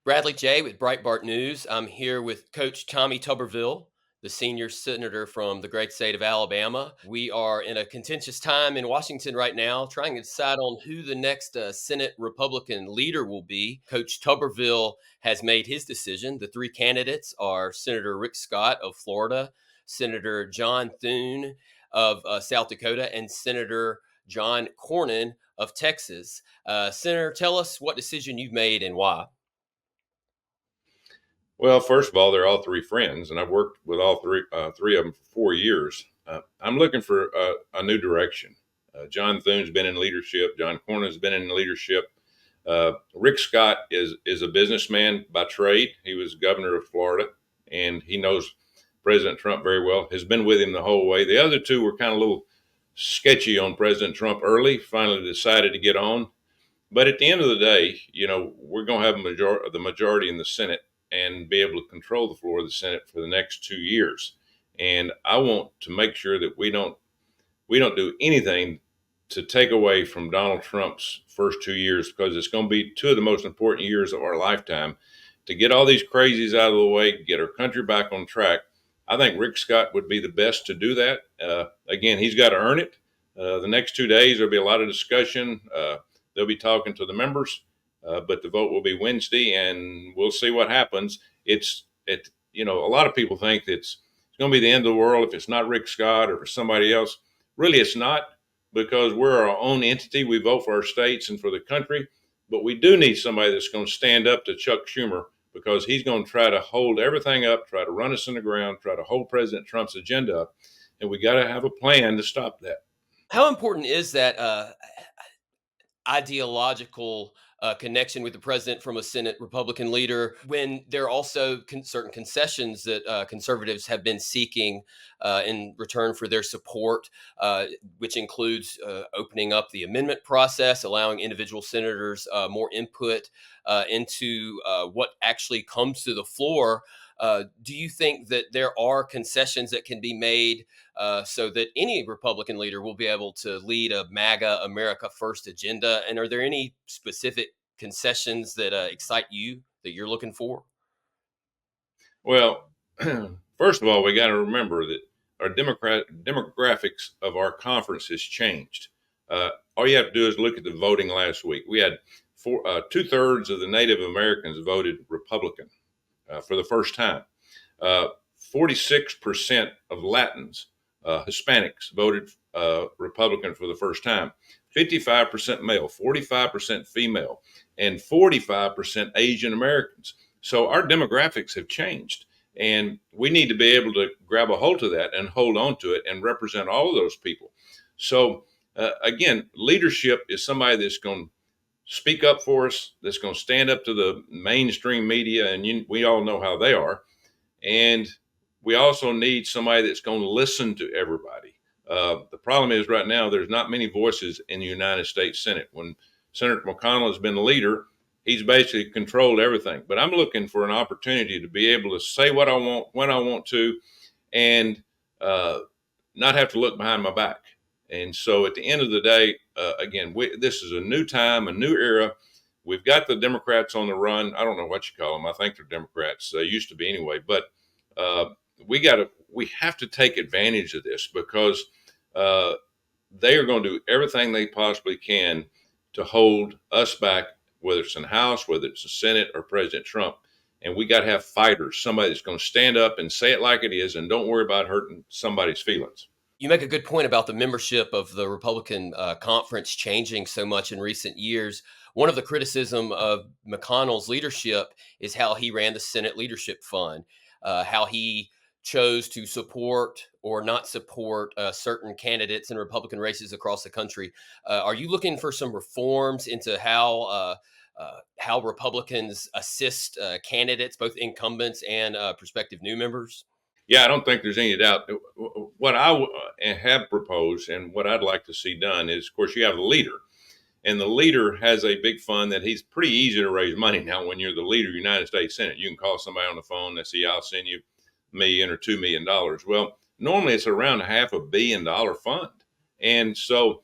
Bradley J. with Breitbart News. I'm here with Coach Tommy Tuberville, the senior senator from the great state of Alabama. We are in a contentious time in Washington right now, trying to decide on who the next Senate Republican leader will be. Coach Tuberville has made his decision. The three candidates are Senator Rick Scott of Florida, Senator John Thune of South Dakota, and Senator John Cornyn of Texas. Senator, tell us what decision you've made and why. Well, first of all, they're all three friends, and I've worked with all three of them for 4 years. I'm looking for a new direction. John Thune's been in leadership. John Cornyn's been in leadership. Rick Scott is a businessman by trade. He was governor of Florida, and he knows President Trump very well. Has been with him the whole way. The other two were kind of a little sketchy on President Trump early. Finally decided to get on. But at the end of the day, we're going to have the majority in the Senate and be able to control the floor of the Senate for the next 2 years. And I want to make sure that we don't do anything to take away from Donald Trump's first 2 years, because it's going to be two of the most important years of our lifetime to get all these crazies out of the way, get our country back on track. I think Rick Scott would be the best to do that. Again, he's got to earn it. The next 2 days, there'll be a lot of discussion. They'll be talking to the members. But the vote will be Wednesday, and we'll see what happens. A lot of people think that it's going to be the end of the world if it's not Rick Scott or for somebody else. Really, it's not, because we're our own entity. We vote for our states and for the country, but we do need somebody that's going to stand up to Chuck Schumer, because he's going to try to hold everything up, try to run us in the ground, try to hold President Trump's agenda up, and we got to have a plan to stop that. How important is that ideological connection with the president from a Senate Republican leader when there are also certain concessions that conservatives have been seeking in return for their support, which includes opening up the amendment process, allowing individual senators more input into what actually comes to the floor? Do you think that there are concessions that can be made so that any Republican leader will be able to lead a MAGA America First agenda? And are there any specific concessions that excite you that you're looking for? Well, first of all, we got to remember that our demographics of our conference has changed. All you have to do is look at the voting last week. We had 2/3 of the Native Americans voted Republican for the first time. 46% of Latins, Hispanics, voted Republican for the first time. 55% male, 45% female, and 45% Asian Americans. So our demographics have changed, and we need to be able to grab a hold of that and hold on to it and represent all of those people. So again, leadership is somebody that's going to speak up for us, that's going to stand up to the mainstream media, and we all know how they are. And we also need somebody that's going to listen to everybody. The problem is right now there's not many voices in the United States Senate. When Senator McConnell has been the leader, he's basically controlled everything. But I'm looking for an opportunity to be able to say what I want, when I want to, and not have to look behind my back. And so at the end of the day, again, this is a new time, a new era. We've got the Democrats on the run. I don't know what you call them. I think they're Democrats. They used to be anyway. But we have to take advantage of this, because they are going to do everything they possibly can to hold us back, whether it's in the House, whether it's the Senate, or President Trump. And we got to have fighters, somebody that's going to stand up and say it like it is, and don't worry about hurting somebody's feelings. You make a good point about the membership of the Republican conference changing so much in recent years. One of the criticism of McConnell's leadership is how he ran the Senate Leadership Fund, how he chose to support or not support certain candidates in Republican races across the country. Are you looking for some reforms into how Republicans assist candidates, both incumbents and prospective new members? Yeah, I don't think there's any doubt. What I have proposed and what I'd like to see done is, of course, you have the leader. And the leader has a big fund that he's pretty easy to raise money now. When you're the leader of the United States Senate, you can call somebody on the phone and say, I'll send you $1 million or $2 million. Well, normally it's around $500 million fund. And so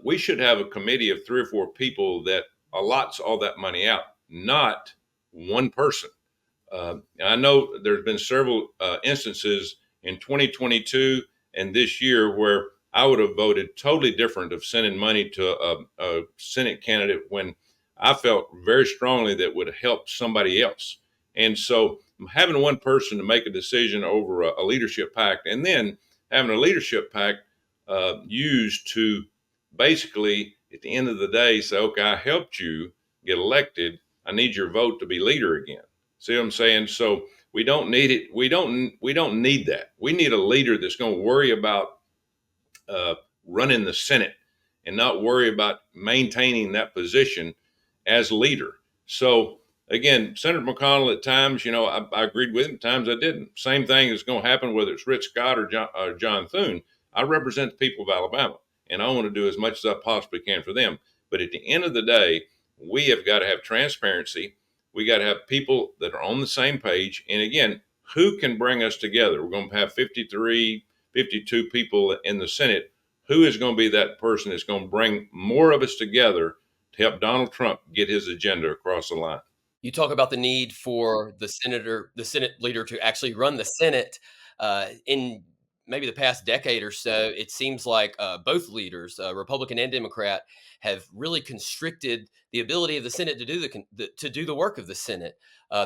we should have a committee of 3 or 4 people that allots all that money out, not one person. I know there's been several instances in 2022 and this year where I would have voted totally different of sending money to a Senate candidate when I felt very strongly that would help somebody else. And so having one person to make a decision over a leadership pact, and then having a leadership pact used to basically, at the end of the day, say, okay, I helped you get elected. I need your vote to be leader again. See what I'm saying? So we don't need it. We don't need that. We need a leader that's going to worry about uh, running the Senate and not worry about maintaining that position as leader. So again, Senator McConnell, at times, I agreed with him. At times I didn't. Same thing is going to happen whether it's Rick Scott or John Thune. I represent the people of Alabama, and I want to do as much as I possibly can for them. But at the end of the day, we have got to have transparency. We got to have people that are on the same page. And again, who can bring us together? We're going to have 53, 52 people in the Senate. Who is going to be that person that's going to bring more of us together to help Donald Trump get his agenda across the line? You talk about the need for the Senate leader to actually run the Senate. In maybe the past decade or so, it seems like both leaders, Republican and Democrat, have really constricted the ability of the Senate to do to do the work of the Senate.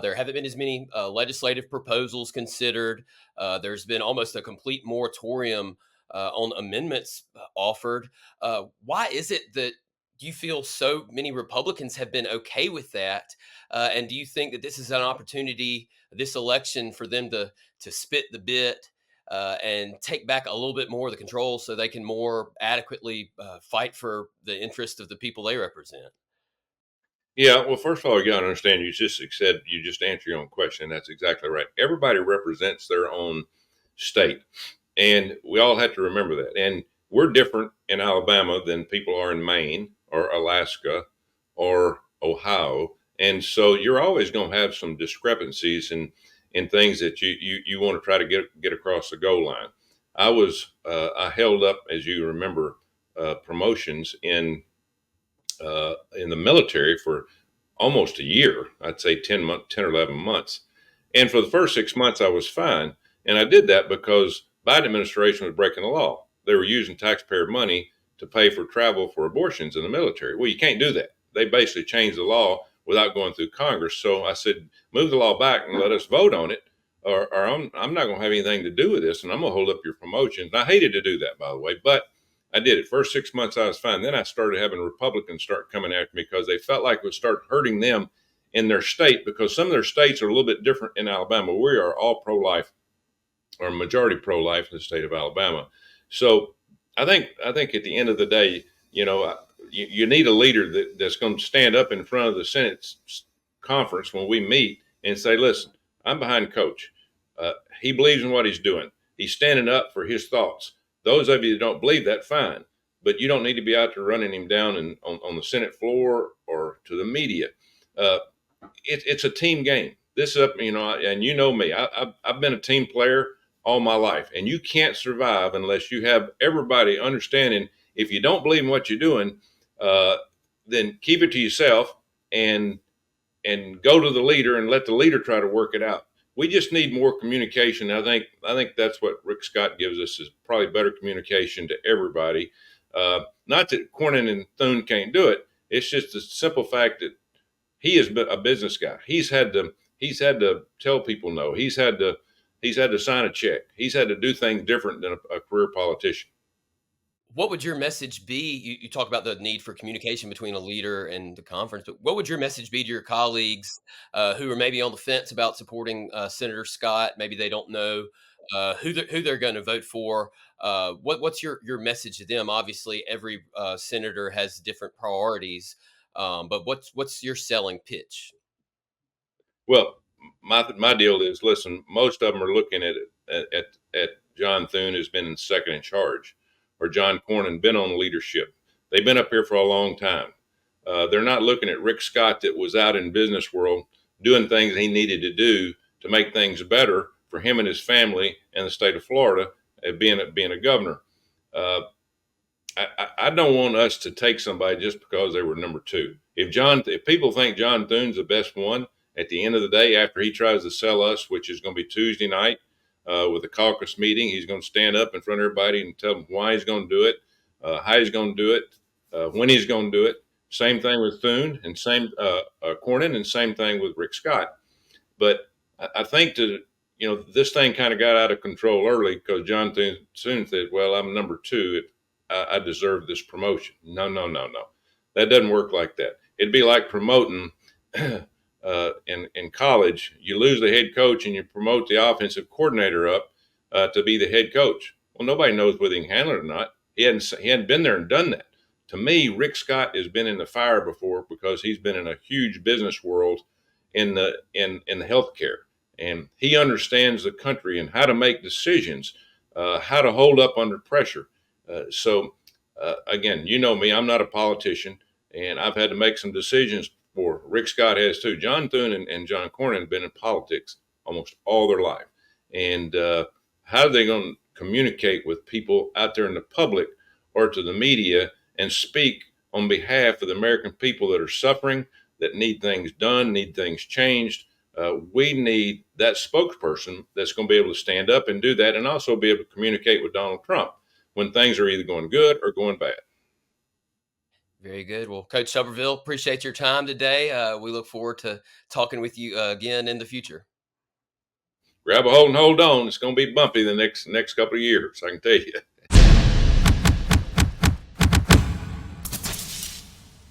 There haven't been as many legislative proposals considered. There's been almost a complete moratorium on amendments offered. Why is it that you feel so many Republicans have been okay with that? And do you think that this is an opportunity, this election, for them to spit the bit and take back a little bit more of the control so they can more adequately fight for the interest of the people they represent? Yeah, well, first of all, you got to understand. You just answered your own question. That's exactly right. Everybody represents their own state, and we all have to remember that. And we're different in Alabama than people are in Maine or Alaska or Ohio, and so you're always going to have some discrepancies in things that you want to try to get across the goal line. I held up, as you remember, promotions in the military for almost a year. I'd say 10 or 11 months. And for the first 6 months, I was fine. And I did that because Biden administration was breaking the law. They were using taxpayer money to pay for travel for abortions in the military. Well, you can't do that. They basically changed the law without going through Congress. So I said, move the law back and let us vote on it, or I'm not going to have anything to do with this, and I'm going to hold up your promotions. And I hated to do that, by the way, but I did it. First 6 months, I was fine. Then I started having Republicans start coming after me because they felt like it would start hurting them in their state, because some of their states are a little bit different in Alabama. We are all pro-life, or majority pro-life in the state of Alabama. So I think at the end of the day, you need a leader that's going to stand up in front of the Senate conference when we meet and say, listen, I'm behind Coach. He believes in what he's doing. He's standing up for his thoughts. Those of you that don't believe that, fine. But you don't need to be out there running him down on the Senate floor or to the media. Uh, it's a team game. This up, and you know me. I've been a team player all my life, and you can't survive unless you have everybody understanding. If you don't believe in what you're doing, uh, then keep it to yourself and go to the leader and let the leader try to work it out. We just need more communication. I think that's what Rick Scott gives us, is probably better communication to everybody. Not that Cornyn and Thune can't do it. It's just the simple fact that he is a business guy. He's had to tell people no. He's had to sign a check. He's had to do things different than a career politician. What would your message be? You talk about the need for communication between a leader and the conference, but what would your message be to your colleagues who are maybe on the fence about supporting Senator Scott? Maybe they don't know who they're going to vote for. What's your message to them? Obviously, every senator has different priorities, but what's your selling pitch? Well, my deal is, listen. Most of them are looking at John Thune, who's been in second in charge, or John Cornyn, been on leadership. They've been up here for a long time. They're not looking at Rick Scott, that was out in business world doing things he needed to do to make things better for him and his family and the state of Florida, being a governor. Uh, I don't want us to take somebody just because they were number two. If people think John Thune's the best one, At the end of the day, after he tries to sell us, which is going to be Tuesday night with the caucus meeting, he's going to stand up in front of everybody and tell them why he's going to do it, how he's going to do it, when he's going to do it. Same thing with Thune and same Cornyn, and same thing with Rick Scott. But I think that this thing kind of got out of control early because John Thune said, "Well, I'm number two. I deserve this promotion." No, no, no, no. That doesn't work like that. It'd be like promoting in college. You lose the head coach and you promote the offensive coordinator up to be the head coach. Well, nobody knows whether he can handle it or not. He hadn't been there and done that. To me, Rick Scott has been in the fire before because he's been in a huge business world in the healthcare, and he understands the country and how to make decisions, how to hold up under pressure. So again, you know me, I'm not a politician, and I've had to make some decisions before. Rick Scott has too. John Thune and John Cornyn have been in politics almost all their life, and how are they going to communicate with people out there in the public or to the media and speak on behalf of the American people that are suffering, that need things done, need things changed? We need that spokesperson that's going to be able to stand up and do that, and also be able to communicate with Donald Trump when things are either going good or going bad. Very good. Well, Coach Tuberville, appreciate your time today. We look forward to talking with you again in the future. Grab a hold and hold on. It's going to be bumpy the next couple of years, I can tell you.